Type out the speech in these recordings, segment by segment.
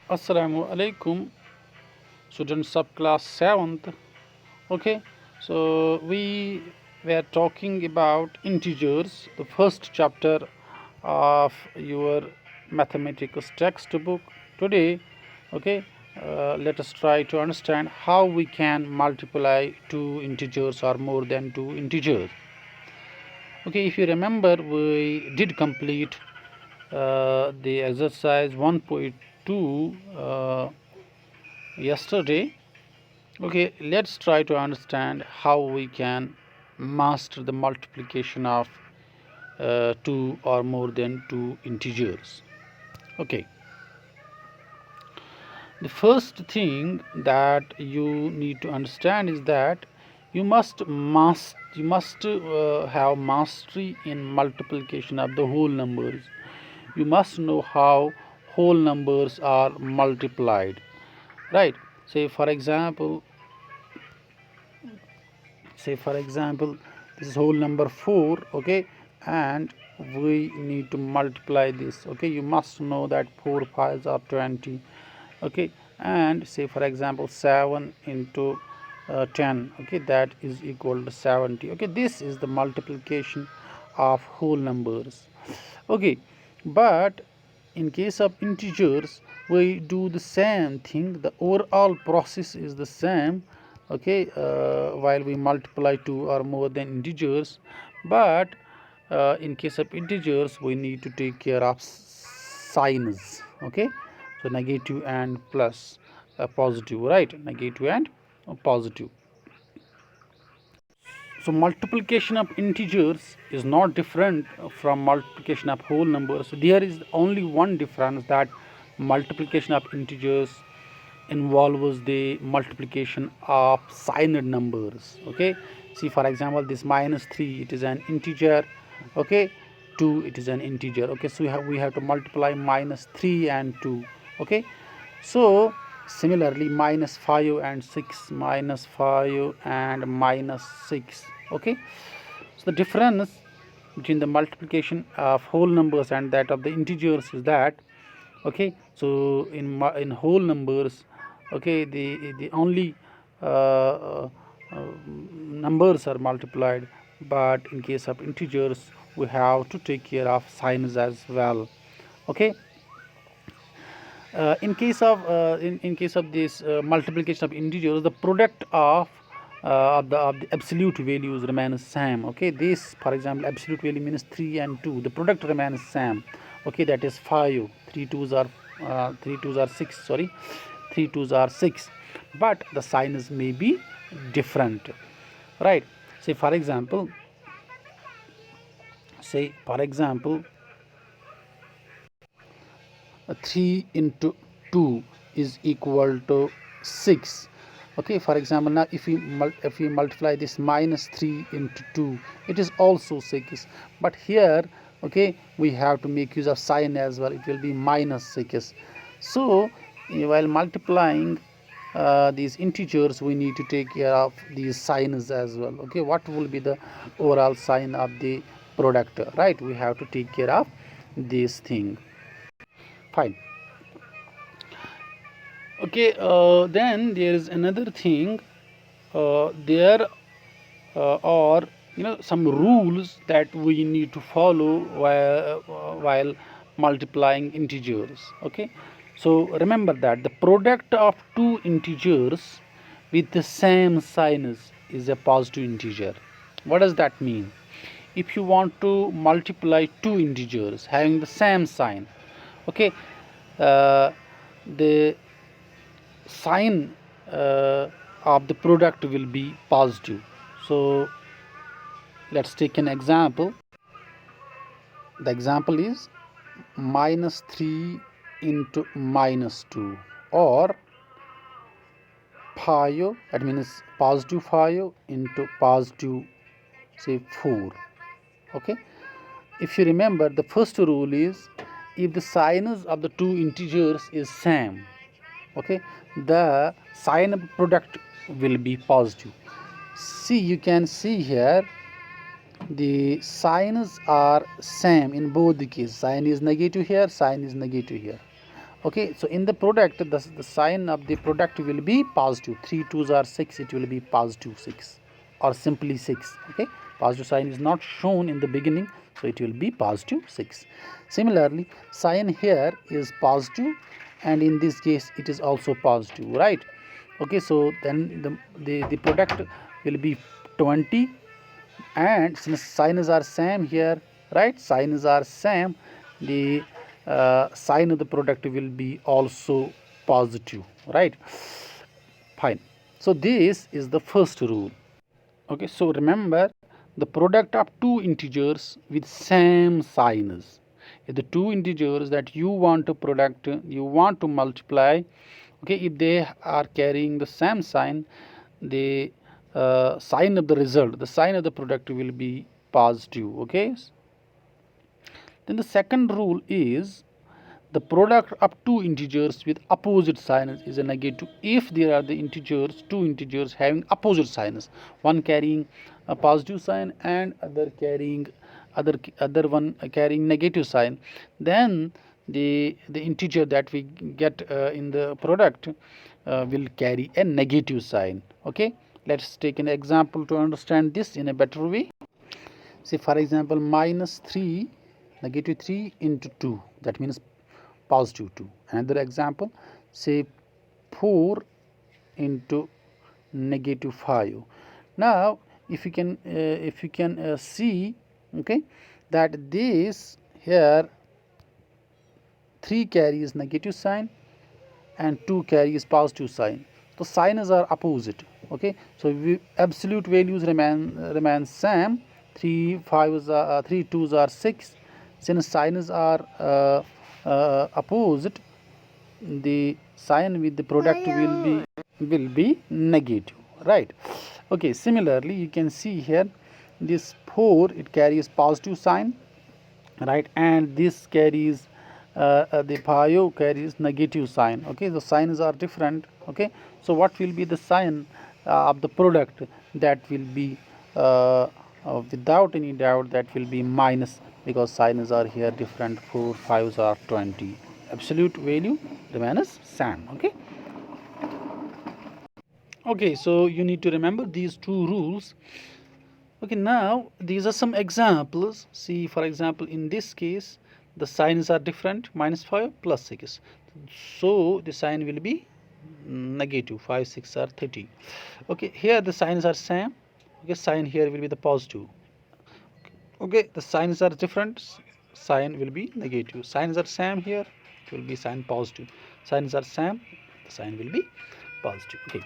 Assalamu alaikum, students of class 7th. Okay, so we were talking about integers, the first chapter of your mathematics textbook. Today, okay, let us try to understand how we can multiply two integers or more than two integers. Okay, if you remember, we did complete the exercise 1.2 yesterday. Okay, let's try to understand how we can master the multiplication of two or more than two integers. Okay, the first thing that you need to understand is that you must have mastery in multiplication of the whole numbers. You must know how whole numbers are multiplied, right? Say for example this is whole number 4, okay, and we need to multiply this. Okay, you must know that 4 5s are 20, okay, and say for example 7 into 10, okay, that is equal to 70. Okay, this is the multiplication of whole numbers. Okay, but in case of integers we do the same thing. The overall process is the same, okay, while we multiply two or more than integers, but in case of integers we need to take care of signs. Okay, so negative and plus, positive, right? Negative and positive. So multiplication of integers is not different from multiplication of whole numbers. So there is only one difference, that multiplication of integers involves the multiplication of signed numbers. Okay, see for example this -3, it is an integer. Okay, 2, it is an integer. Okay, so we have to multiply -3 and 2. Okay, so similarly -5 and 6, -5 and -6. Okay, so the difference between the multiplication of whole numbers and that of the integers is that, okay, so in whole numbers, okay, the only numbers are multiplied, but in case of integers we have to take care of signs as well. Okay, in case of this multiplication of integers, the product of the absolute values remains same. Okay, this for example absolute value means 3 and 2, the product remains same. Okay, that is 5. 3 twos are 6, sorry, 3 twos are 6, but the signs may be different, right? Say for example 3 into 2 is equal to 6. Okay, for example, now if we multiply this -3 into 2, it is also 6, but here, okay, we have to make use of sign as well. It will be -6. So while multiplying these integers we need to take care of these signs as well. Okay, what will be the overall sign of the product, right? We have to take care of this thing. Fine. Okay, then there is another thing. There are, some rules that we need to follow while multiplying integers. Okay, so remember that the product of two integers with the same signs is a positive integer. What does that mean? If you want to multiply two integers having the same sign, okay, the sign of the product will be positive. So let's take an example. The example is -3 into -2, or 5, that means positive 5 into positive, say, 4. Okay, if you remember, the first rule is if the signs of the two integers is same, okay, the sign of product will be positive. See, you can see here the signs are same in both the cases. Sign is negative here, sign is negative here. Okay, so in the product, the sign of the product will be positive. 3 2s are 6, it will be positive 6 or simply 6. Okay, positive sign is not shown in the beginning, so it will be positive 6. Similarly, sign here is positive, and in this case it is also positive, right? Okay, so then the product will be 20, and since signs are same here, right, signs are same, the sign of the product will be also positive, right? Fine. So this is the first rule. Okay, so remember, the product of two integers with same signs. If the two integers that you want to product, you want to multiply, okay, if they are carrying the same sign, the sign of the result, the sign of the product will be positive. Okay, then the second rule is the product of two integers with opposite signs is a negative if there are the integers, two integers having opposite signs, one carrying a positive sign and other one carrying negative sign. Then the integer that we get in the product will carry a negative sign. Okay, let's take an example to understand this in a better way. Say for example, minus 3, negative 3 into 2, that means positive 2. Another example, say 4 into negative 5. Now if you can see, okay, that this here 3 carries negative sign and 2 carries positive sign. So signs are opposite. Okay, so absolute values remain same. 3 5s are 3 2s are 6. Since signs are opposite, the sign with the product will be negative, right? Okay, similarly you can see here this 4, it carries positive sign, right, and this carries the 5 carries negative sign. Okay, the signs are different. Okay, so what will be the sign of the product? That will be without any doubt that will be minus, because signs are here different. 4 5s are 20, absolute value remains same. Okay, okay, so you need to remember these two rules. Okay, now these are some examples. See, for example, in this case the signs are different, minus 5 plus 6, so the sign will be negative. 5 6 are 30. Okay, here the signs are same. Okay, sign here will be the positive. Okay, the signs are different, sign will be negative. Signs are same, here it will be sign positive. Signs are same, the sign will be positive. Okay,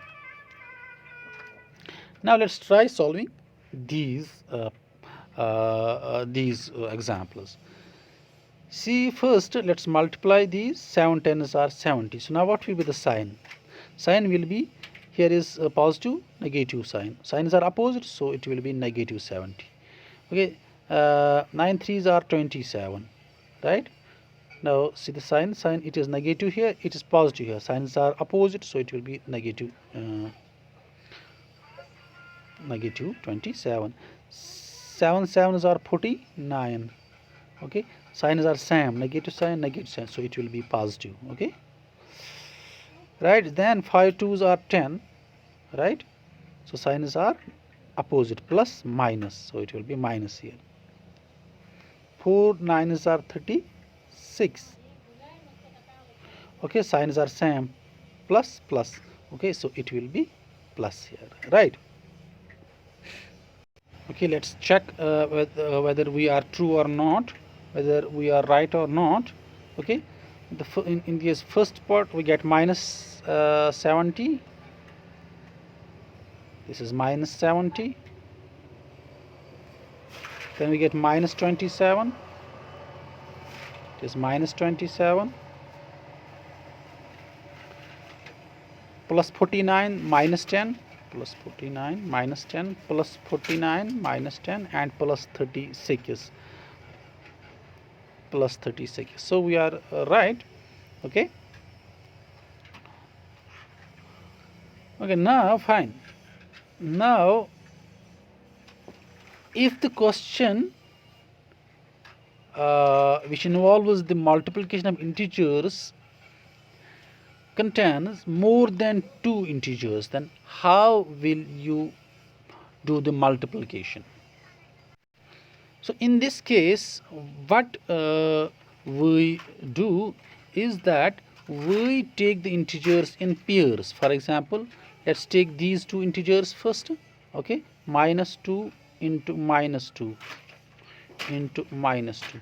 now let's try solving these examples. See, first let's multiply these. 7 tens are 70. So now what will be the sign? Sign will be, here is a positive, negative sign. Signs are opposite, so it will be negative 70. Okay, 9 threes are 27, right? Now see the sign, it is negative here, it is positive here. Signs are opposite, so it will be negative 27. 7 sevens are 49. Okay, signs are same, negative sign, so it will be positive. Okay, right, then 5 twos are 10, right, so signs are opposite, plus minus, so it will be minus here. 4 nines are 36. Okay, signs are same, plus plus. Okay, so it will be plus here, right? Okay, let's check whether we are true or not, whether we are right or not. Okay, in this first part we get minus 70. This is minus 70. Then we get minus 27. It is minus 27. Plus 49 minus 10. Plus 49 minus 10, plus 49 minus 10, and plus 36. Plus 36. So we are right. Okay. Okay, now fine. Now if the question which involves the multiplication of integers contains more than two integers, then how will you do the multiplication? So in this case, what we do is that we take the integers in pairs. For example, let's take these two integers first. Okay, minus 2 into minus 2 into minus 2.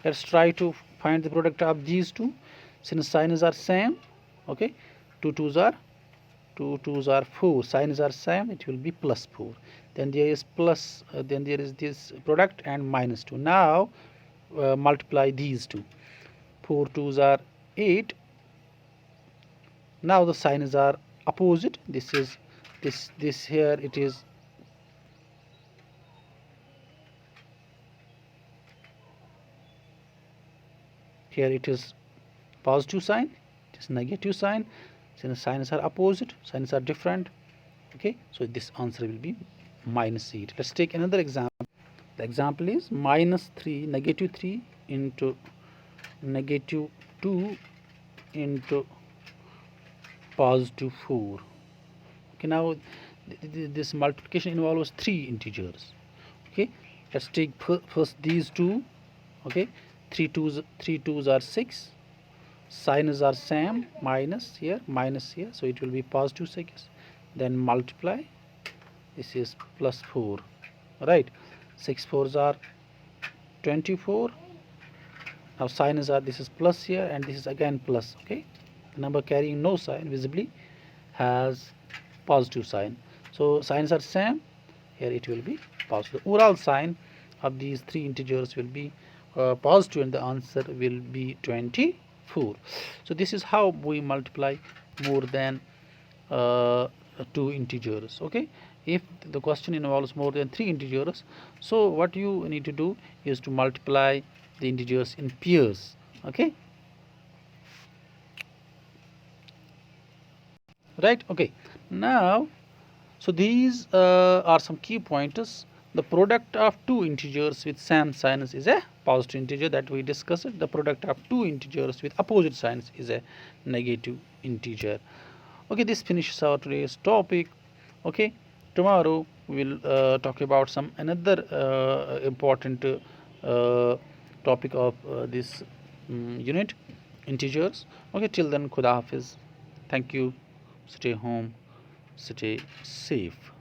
Let's try to find the product of these two. Since signs are same, okay, 2 2's are 4, signs are same, it will be plus 4. Then there is plus, then there is this product and minus 2. Now multiply these two. 4 2's are 8. Now the signs are opposite. This is this here, it is here, it is positive sign, it is negative sign. Since signs are opposite, signs are different, okay, so this answer will be minus 8. Let's take another example. The example is minus 3, negative 3 into negative 2 into positive 4. Okay, now this multiplication involves three integers. Okay, let's take first these two. Okay, 3 2's are 6, signs are same, minus here, so it will be positive 6. Then multiply, this is plus 4, right? 6 4's are 24. Now signs are, this is plus here and this is again plus. Okay, the number carrying no sign visibly has positive sign, so signs are same, here it will be positive. The overall sign of these three integers will be positive and the answer will be 24. So this is how we multiply more than two integers. Okay, if the question involves more than three integers, so what you need to do is to multiply the integers in pairs. Okay, right? Okay, now so these are some key pointers. The product of two integers with same signs is a positive integer that we discussed. The product of two integers with opposite signs is a negative integer. Okay, this finishes our today's topic. Okay, tomorrow we will talk about some another important topic of this unit, integers. Okay, till then, Khuda Hafiz. Thank you. Stay home, stay safe.